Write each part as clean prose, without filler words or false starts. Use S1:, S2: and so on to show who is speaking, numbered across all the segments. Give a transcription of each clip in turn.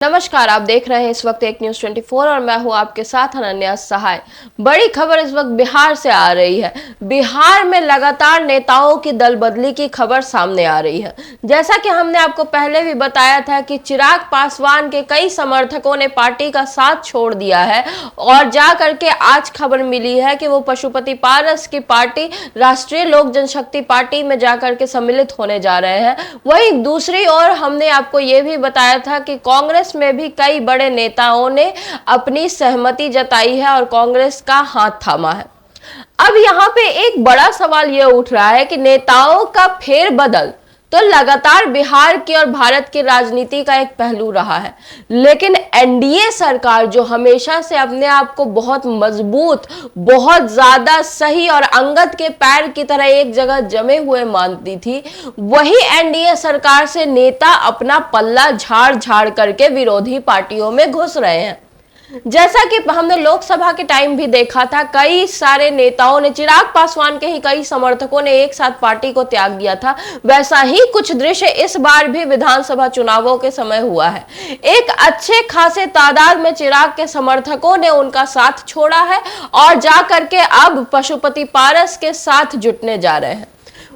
S1: नमस्कार, आप देख रहे हैं इस वक्त एक न्यूज़ 24 और मैं हूं आपके साथ अनन्या सहाय। बड़ी खबर इस वक्त बिहार से आ रही है। बिहार में लगातार नेताओं की दल बदली की खबर सामने आ रही है। जैसा कि हमने आपको पहले भी बताया था कि चिराग पासवान के कई समर्थकों ने पार्टी का साथ छोड़ दिया है और जा करके आज खबर मिली है कि वो पशुपति पारस की पार्टी राष्ट्रीय लोक जनशक्ति पार्टी में जाकर के सम्मिलित होने जा रहे हैं। वहीं दूसरी ओर हमने आपको ये भी बताया था कि कांग्रेस में भी कई बड़े नेताओं ने अपनी सहमति जताई है और कांग्रेस का हाथ थामा है। अब यहाँ पे एक बड़ा सवाल यह उठ रहा है कि नेताओं का फेरबदल तो लगातार बिहार की और भारत की राजनीति का एक पहलू रहा है, लेकिन एनडीए सरकार जो हमेशा से अपने आप को बहुत मजबूत, बहुत ज्यादा सही और अंगद के पैर की तरह एक जगह जमे हुए मानती थी, वही एनडीए सरकार से नेता अपना पल्ला झाड़ झाड़ करके विरोधी पार्टियों में घुस रहे हैं। जैसा कि हमने लोकसभा के टाइम भी देखा था, कई सारे नेताओं ने, चिराग पासवान के ही कई समर्थकों ने एक साथ पार्टी को त्याग दिया था। वैसा ही कुछ दृश्य इस बार भी विधानसभा चुनावों के समय हुआ है। एक अच्छे खासे तादाद में चिराग के समर्थकों ने उनका साथ छोड़ा है और जा करके अब पशुपति पारस के साथ जुटने जा रहे हैं।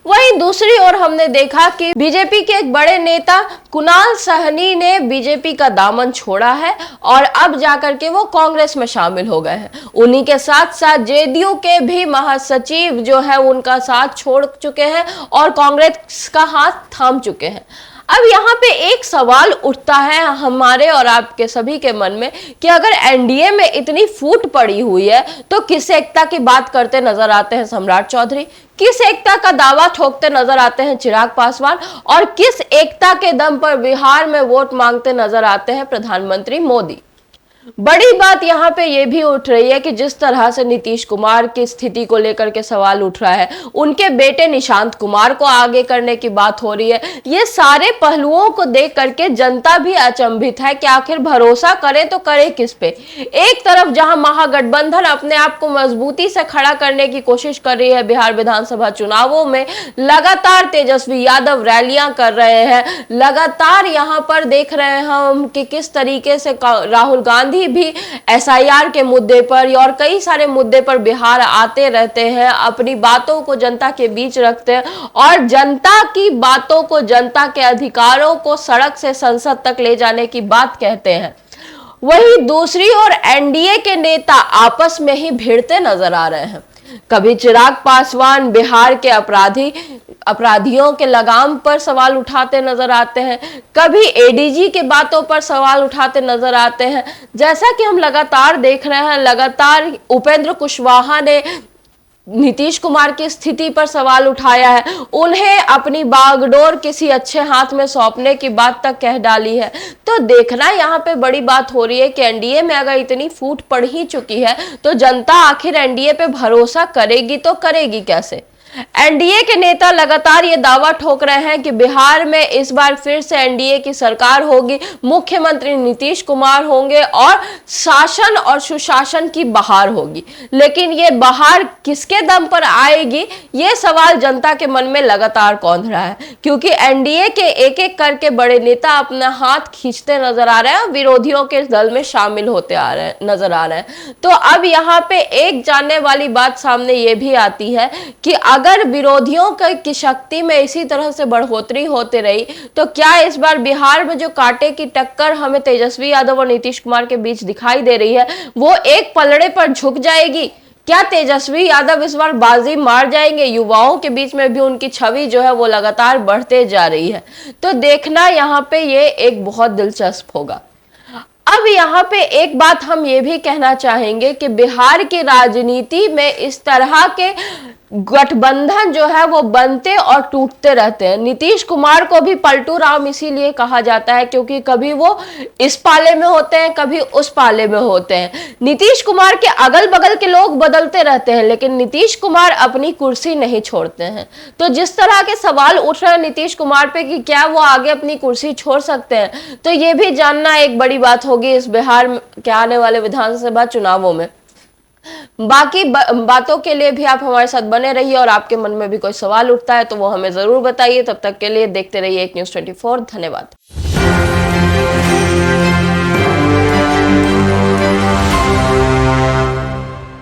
S1: वहीं दूसरी ओर हमने देखा कि बीजेपी के एक बड़े नेता कुणाल साहनी ने बीजेपी का दामन छोड़ा है और अब जाकर के वो कांग्रेस में शामिल हो गए हैं। उन्हीं के साथ साथ जेडीयू के भी महासचिव जो है उनका साथ छोड़ चुके हैं और कांग्रेस का हाथ थाम चुके हैं। अब यहाँ पे एक सवाल उठता है हमारे और आपके सभी के मन में कि अगर एनडीए में इतनी फूट पड़ी हुई है तो किस एकता की बात करते नजर आते हैं सम्राट चौधरी, किस एकता का दावा ठोकते नजर आते हैं चिराग पासवान और किस एकता के दम पर बिहार में वोट मांगते नजर आते हैं प्रधानमंत्री मोदी। बड़ी बात यहाँ पे ये भी उठ रही है कि जिस तरह से नीतीश कुमार की स्थिति को लेकर के सवाल उठ रहा है, उनके बेटे निशांत कुमार को आगे करने की बात हो रही है। ये सारे पहलुओं को देख करके जनता भी अचंभित है कि आखिर भरोसा करे तो करे किस पे। एक तरफ जहां महागठबंधन अपने आप को मजबूती से खड़ा करने की कोशिश कर रही है, बिहार विधानसभा चुनावों में लगातार तेजस्वी यादव रैलियां कर रहे हैं, लगातार यहाँ पर देख रहे हैं हम कि किस तरीके से राहुल गांधी भी एसआईआर के मुद्दे पर और कई सारे मुद्दे पर बिहार आते रहते हैं, अपनी बातों को जनता के बीच रखते हैं और जनता की बातों को, जनता के अधिकारों को सड़क से संसद तक ले जाने की बात कहते हैं। वहीं दूसरी ओर एनडीए के नेता आपस में ही भिड़ते नजर आ रहे हैं। कभी चिराग पासवान बिहार के अपराधियों के लगाम पर सवाल उठाते नजर आते हैं, कभी एडीजी के बातों पर सवाल उठाते नजर आते हैं। जैसा कि हम लगातार देख रहे हैं, लगातार उपेंद्र कुशवाहा ने नीतीश कुमार की स्थिति पर सवाल उठाया है, उन्हें अपनी बागडोर किसी अच्छे हाथ में सौंपने की बात तक कह डाली है। तो देखना यहाँ पे बड़ी बात हो रही है कि एनडीए में अगर इतनी फूट पड़ ही चुकी है तो जनता आखिर एनडीए पे भरोसा करेगी तो करेगी कैसे। एनडीए के नेता लगातार ये दावा ठोक रहे हैं कि बिहार में इस बार फिर से एनडीए की सरकार होगी, मुख्यमंत्री नीतीश कुमार होंगे और शासन और सुशासन की बहार होगी। लेकिन ये बहार किसके दम पर आएगी, ये सवाल जनता के मन में लगातार कौंध रहा है, क्योंकि एनडीए के एक एक करके बड़े नेता अपना हाथ खींचते नजर आ रहे हैं, विरोधियों के दल में शामिल होते नजर आ रहे हैं। तो अब यहाँ पे एक जानने वाली बात सामने ये भी आती है कि अगर विरोधियों की शक्ति में इसी तरह से बढ़ोतरी होते रही तो क्या इस बार बिहार में जो कांटे की टक्कर हमें तेजस्वी यादव और नीतीश कुमार के बीच दिखाई दे रही है वो एक पलड़े पर झुक जाएगी। क्या तेजस्वी यादव इस बार बाजी मार जाएंगे? युवाओं के बीच में भी उनकी छवि जो है वो लगातार बढ़ते जा रही है। तो देखना यहाँ पे ये एक बहुत दिलचस्प होगा। अब यहाँ पे एक बात हम ये भी कहना चाहेंगे कि बिहार की राजनीति में इस तरह के गठबंधन जो है वो बनते और टूटते रहते हैं। नीतीश कुमार को भी पलटू राम इसीलिए कहा जाता है क्योंकि कभी वो इस पाले में होते हैं, कभी उस पाले में होते हैं। नीतीश कुमार के अगल बगल के लोग बदलते रहते हैं लेकिन नीतीश कुमार अपनी कुर्सी नहीं छोड़ते हैं। तो जिस तरह के सवाल उठ रहे हैं नीतीश कुमार पे कि क्या वो आगे अपनी कुर्सी छोड़ सकते हैं, तो ये भी जानना एक बड़ी बात होगी इस बिहार के आने वाले विधानसभा चुनावों में। बाकी बातों के लिए भी आप हमारे साथ बने रहिए और आपके मन में भी कोई सवाल उठता है तो वो हमें जरूर बताइए। तब तक के लिए देखते रहिए एक न्यूज़ 24। धन्यवाद।